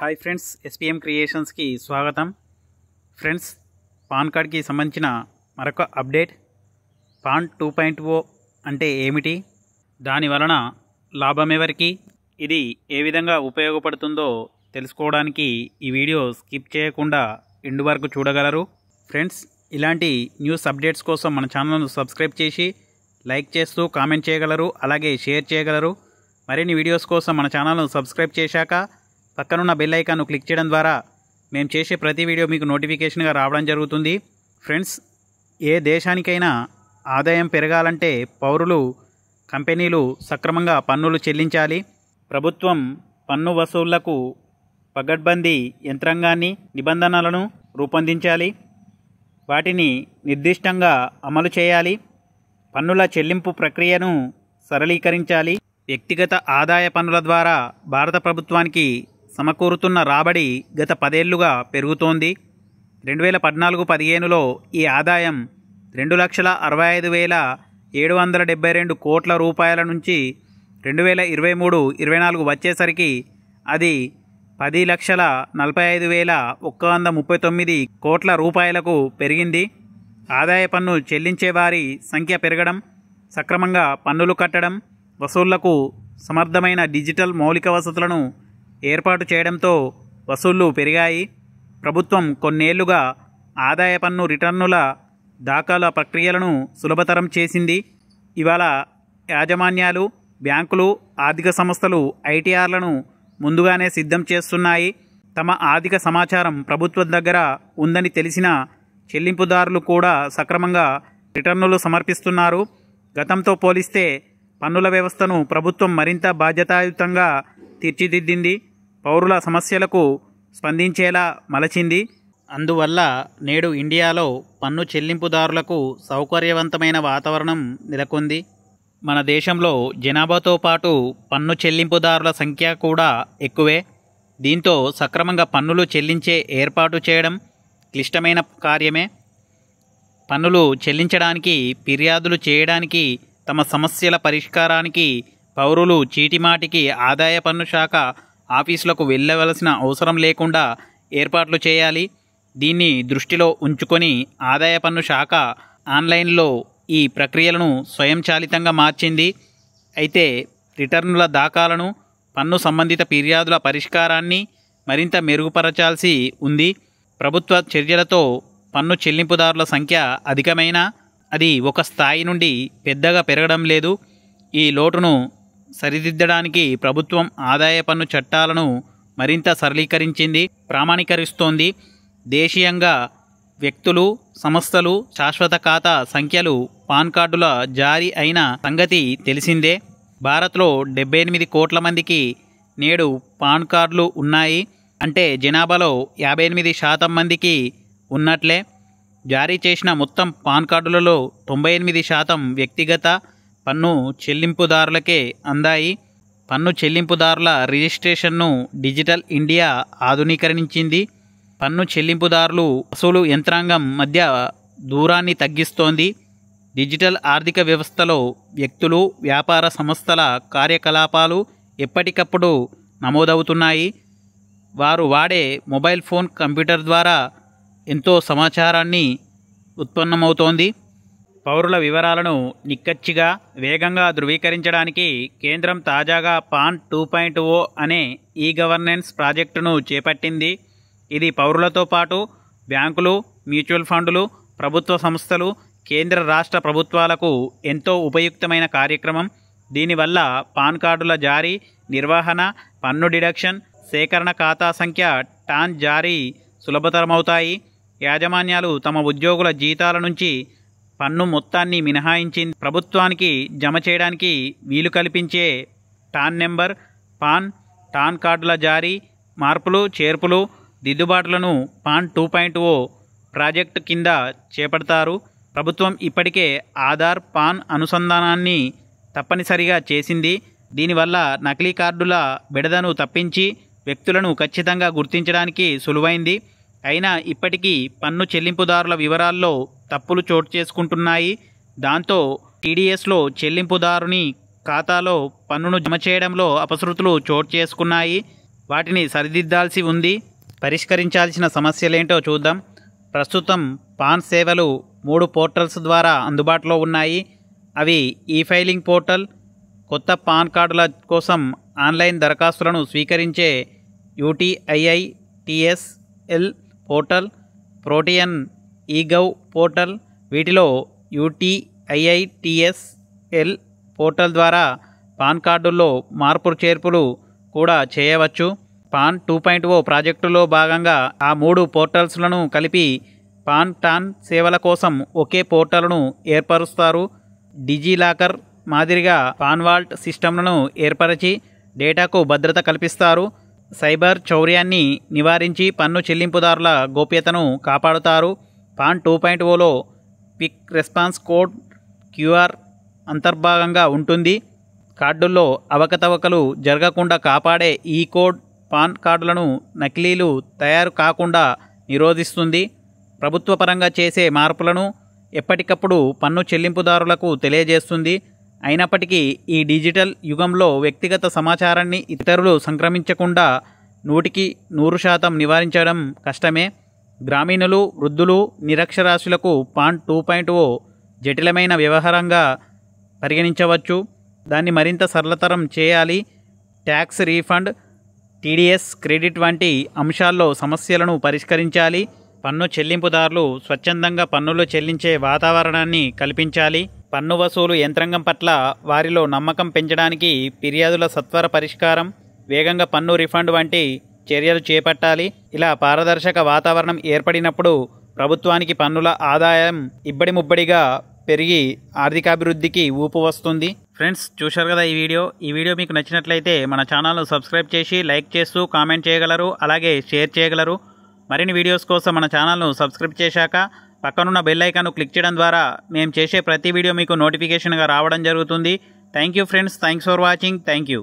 Hi friends, SPM క్రియేషన్స్కి స్వాగతం. Friends, pan కార్డ్కి సంబంధించిన మరొక అప్డేట్. పాన్ 2.0 అంటే ఏమిటి, దాని వలన లాభం ఎవరికి, ఇది ఏ విధంగా ఉపయోగపడుతుందో తెలుసుకోవడానికి ఈ వీడియో స్కిప్ చేయకుండా ఎండ్ వరకు చూడగలరు. ఫ్రెండ్స్, ఇలాంటి న్యూస్ అప్డేట్స్ కోసం మన ఛానల్ను సబ్స్క్రైబ్ చేసి లైక్ చేస్తూ కామెంట్ చేయగలరు, అలాగే షేర్ చేయగలరు. మరిన్ని వీడియోస్ కోసం మన ఛానల్ను సబ్స్క్రైబ్ చేశాక పక్కనున్న బెల్ ఐకాన్ను క్లిక్ చేయడం ద్వారా మేము చేసే ప్రతి వీడియో మీకు నోటిఫికేషన్గా రావడం జరుగుతుంది. ఫ్రెండ్స్, ఏ దేశానికైనా ఆదాయం పెరగాలంటే పౌరులు, కంపెనీలు సక్రమంగా పన్నులు చెల్లించాలి. ప్రభుత్వం పన్ను వసూళ్లకు పగడ్బందీ యంత్రాంగాన్ని, నిబంధనలను రూపొందించాలి. వాటిని నిర్దిష్టంగా అమలు చేయాలి. పన్నుల చెల్లింపు ప్రక్రియను సరళీకరించాలి. వ్యక్తిగత ఆదాయ పన్నుల ద్వారా భారత ప్రభుత్వానికి సమకూరుతున్న రాబడి గత 10 ఏళ్లుగా పెరుగుతోంది. 2014-15లో ఈ ఆదాయం 2,65,772 కోట్ల రూపాయల నుంచి 2023-24 వచ్చేసరికి అది 10,45,139 కోట్ల రూపాయలకు పెరిగింది. ఆదాయ పన్ను చెల్లించే వారి సంఖ్య పెరగడం, సక్రమంగా పన్నులు కట్టడం, వసూళ్లకు సమర్థమైన డిజిటల్ మౌలిక వసతులను ఏర్పాటు చేయడంతో వసూళ్లు పెరిగాయి. ప్రభుత్వం కొన్నేళ్లుగా ఆదాయ పన్ను రిటర్నుల దాఖలా ప్రక్రియలను సులభతరం చేసింది. ఇవాళ యాజమాన్యాలు, బ్యాంకులు, ఆర్థిక సంస్థలు ఐటీఆర్లను ముందుగానే సిద్ధం చేస్తున్నాయి. తమ ఆర్థిక సమాచారం ప్రభుత్వం దగ్గర ఉందని తెలిసిన చెల్లింపుదారులు కూడా సక్రమంగా రిటర్నులు సమర్పిస్తున్నారు. గతంతో పోలిస్తే పన్నుల వ్యవస్థను ప్రభుత్వం మరింత బాధ్యతాయుతంగా తీర్చిదిద్దింది. పౌరుల సమస్యలకు స్పందించేలా మలచింది. అందువల్ల నేడు ఇండియాలో పన్ను చెల్లింపుదారులకు సౌకర్యవంతమైన వాతావరణం నెలకొంది. మన దేశంలో జనాభాతో పాటు పన్ను చెల్లింపుదారుల సంఖ్య కూడా ఎక్కువే. దీంతో సక్రమంగా పన్నులు చెల్లించే ఏర్పాటు చేయడం క్లిష్టమైన కార్యమే. పన్నులు చెల్లించడానికి, ఫిర్యాదులు చేయడానికి, తమ సమస్యల పరిష్కారానికి పౌరులు చీటిమాటికి ఆదాయ పన్ను శాఖ ఆఫీసులకు వెళ్ళవలసిన అవసరం లేకుండా ఏర్పాట్లు చేయాలి. దీన్ని దృష్టిలో ఉంచుకొని ఆదాయ పన్ను శాఖ ఆన్లైన్లో ఈ ప్రక్రియలను స్వయంచాలితంగా మార్చింది. అయితే రిటర్నుల దాఖలను, పన్ను సంబంధిత ఫిర్యాదుల పరిష్కారాన్ని మరింత మెరుగుపరచాల్సి ఉంది. ప్రభుత్వ చర్యలతో పన్ను చెల్లింపుదారుల సంఖ్య అధికమైనా అది ఒక స్థాయి నుండి పెద్దగా పెరగడం లేదు. ఈ లోటును సరిదిద్దడానికి ప్రభుత్వం ఆదాయ పన్ను చట్టాలను మరింత సరళీకరించింది, ప్రామాణీకరిస్తోంది. దేశీయంగా వ్యక్తులు, సంస్థలు శాశ్వత ఖాతా సంఖ్యలు పాన్ కార్డుల జారీ అయిన సంగతి తెలిసిందే. భారత్లో 78 కోట్ల మందికి నేడు పాన్ కార్డులు ఉన్నాయి. అంటే జనాభాలో 58% మందికి ఉన్నట్లే. జారీ చేసిన మొత్తం పాన్ కార్డులలో 98% వ్యక్తిగత పన్ను చెల్లింపుదారులకే అందాయి. పన్ను చెల్లింపుదారుల రిజిస్ట్రేషన్ను డిజిటల్ ఇండియా ఆధునీకరించింది. పన్ను చెల్లింపుదారులు, వసూలు యంత్రాంగం మధ్య దూరాన్ని తగ్గిస్తోంది. డిజిటల్ ఆర్థిక వ్యవస్థలో వ్యక్తులు, వ్యాపార సంస్థల కార్యకలాపాలు ఎప్పటికప్పుడు నమోదవుతున్నాయి. వారు వాడే మొబైల్ ఫోన్, కంప్యూటర్ ద్వారా ఎంతో సమాచారాన్ని ఉత్పన్నమవుతోంది. పౌరుల వివరాలను నిక్కచ్చిగా, వేగంగా ధృవీకరించడానికి కేంద్రం తాజాగా పాన్ 2.0 అనే ఈ గవర్నెన్స్ ప్రాజెక్టును చేపట్టింది. ఇది పౌరులతో పాటు బ్యాంకులు, మ్యూచువల్ ఫండ్లు, ప్రభుత్వ సంస్థలు, కేంద్ర రాష్ట్ర ప్రభుత్వాలకు ఎంతో ఉపయుక్తమైన కార్యక్రమం. దీనివల్ల పాన్ కార్డుల జారీ, నిర్వహణ, పన్ను డిడక్షన్, సేకరణ, ఖాతా సంఖ్య, టాన్ జారీ సులభతరమవుతాయి. యాజమాన్యాలు తమ ఉద్యోగుల జీతాల నుంచి పన్ను మొత్తాన్ని మినహాయించింది. ప్రభుత్వానికి జమ చేయడానికి వీలు కల్పించే టాన్ నెంబర్, పాన్, టాన్ కార్డుల జారీ, మార్పులు, చేర్పులు, దిద్దుబాట్లను పాన్ 2.0 ప్రాజెక్టు కింద చేపడతారు. ప్రభుత్వం ఇప్పటికే ఆధార్, పాన్ అనుసంధానాన్ని తప్పనిసరిగా చేసింది. దీనివల్ల నకిలీ కార్డుల బెడదను తప్పించి వ్యక్తులను ఖచ్చితంగా గుర్తించడానికి సులువైంది. అయినా ఇప్పటికీ పన్ను చెల్లింపుదారుల వివరాల్లో తప్పులు చోటు చేసుకుంటున్నాయి. దాంతో టీడీఎస్లో చెల్లింపుదారుని ఖాతాలో పన్నును జమ చేయడంలో అపశృతులు చోటు చేసుకున్నాయి. వాటిని సరిదిద్దాల్సి ఉంది. పరిష్కరించాల్సిన సమస్యలేంటో చూద్దాం. ప్రస్తుతం పాన్ సేవలు 3 పోర్టల్స్ ద్వారా అందుబాటులో ఉన్నాయి. అవి ఈ ఫైలింగ్ పోర్టల్, కొత్త పాన్ కార్డుల కోసం ఆన్లైన్ దరఖాస్తులను స్వీకరించే UTIITSL పోర్టల్, ప్రోటియన్ ఈగవ్ పోర్టల్. వీటిలో UTIITSL పోర్టల్ ద్వారా పాన్ కార్డుల్లో మార్పులు చేర్పులు కూడా చేయవచ్చు. పాన్ 2.0 ప్రాజెక్టులో భాగంగా ఆ 3 పోర్టల్స్లను కలిపి పాన్ సేవల కోసం ఒకే పోర్టల్ను ఏర్పరుస్తారు. డిజిలాకర్ మాదిరిగా పాన్ వాల్ట్ సిస్టమ్లను ఏర్పరిచి డేటాకు భద్రత కల్పిస్తారు. సైబర్ చౌర్యాన్ని నివారించి పన్ను చెల్లింపుదారుల గోప్యతను కాపాడుతారు. పాన్ 2.0లో క్విక్ రెస్పాన్స్ కోడ్ QR అంతర్భాగంగా ఉంటుంది. కార్డుల్లో అవకతవకలు జరగకుండా కాపాడే ఈ కోడ్ పాన్ కార్డులను నకిలీలు తయారు కాకుండా నిరోధిస్తుంది. ప్రభుత్వ పరంగా చేసే మార్పులను ఎప్పటికప్పుడు పన్ను చెల్లింపుదారులకు తెలియజేస్తుంది. అయినప్పటికీ ఈ డిజిటల్ యుగంలో వ్యక్తిగత సమాచారాన్ని ఇతరులు సంక్రమించకుండా 100% నివారించడం కష్టమే. గ్రామీణులు, వృద్ధులు, నిరక్షరాస్యులకు పాన్ 2.0 జటిలమైన వ్యవహారంగా పరిగణించవచ్చు. దాన్ని మరింత సరళతరం చేయాలి. ట్యాక్స్ రీఫండ్, TDS క్రెడిట్ వంటి అంశాల్లో సమస్యలను పరిష్కరించాలి. పన్ను చెల్లింపుదారులు స్వచ్ఛందంగా పన్నులు చెల్లించే వాతావరణాన్ని కల్పించాలి. పన్ను వసూలు యంత్రాంగం పట్ల వారిలో నమ్మకం పెంచడానికి ఫిర్యాదుల సత్వర పరిష్కారం, వేగంగా పన్ను రిఫండ్ వంటి చర్యలు చేపట్టాలి. ఇలా పారదర్శక వాతావరణం ఏర్పడినప్పుడు ప్రభుత్వానికి పన్నుల ఆదాయం ఇబ్బడి ముబ్బడిగా పెరిగి ఆర్థికాభివృద్ధికి ఊపు వస్తుంది. ఫ్రెండ్స్, చూశారు కదా ఈ వీడియో మీకు నచ్చినట్లయితే మన ఛానల్ను సబ్స్క్రైబ్ చేసి లైక్ చేస్తూ కామెంట్ చేయగలరు, అలాగే షేర్ చేయగలరు. మరిన్ని వీడియోస్ కోసం మన ఛానల్ను సబ్స్క్రైబ్ చేశాక పక్కనున్న బెల్ ఐకాన్ను క్లిక్ చేయడం ద్వారా మేము చేసే ప్రతి వీడియో మీకు నోటిఫికేషన్గా రావడం జరుగుతుంది. Thank you friends, thanks for watching. Thank you.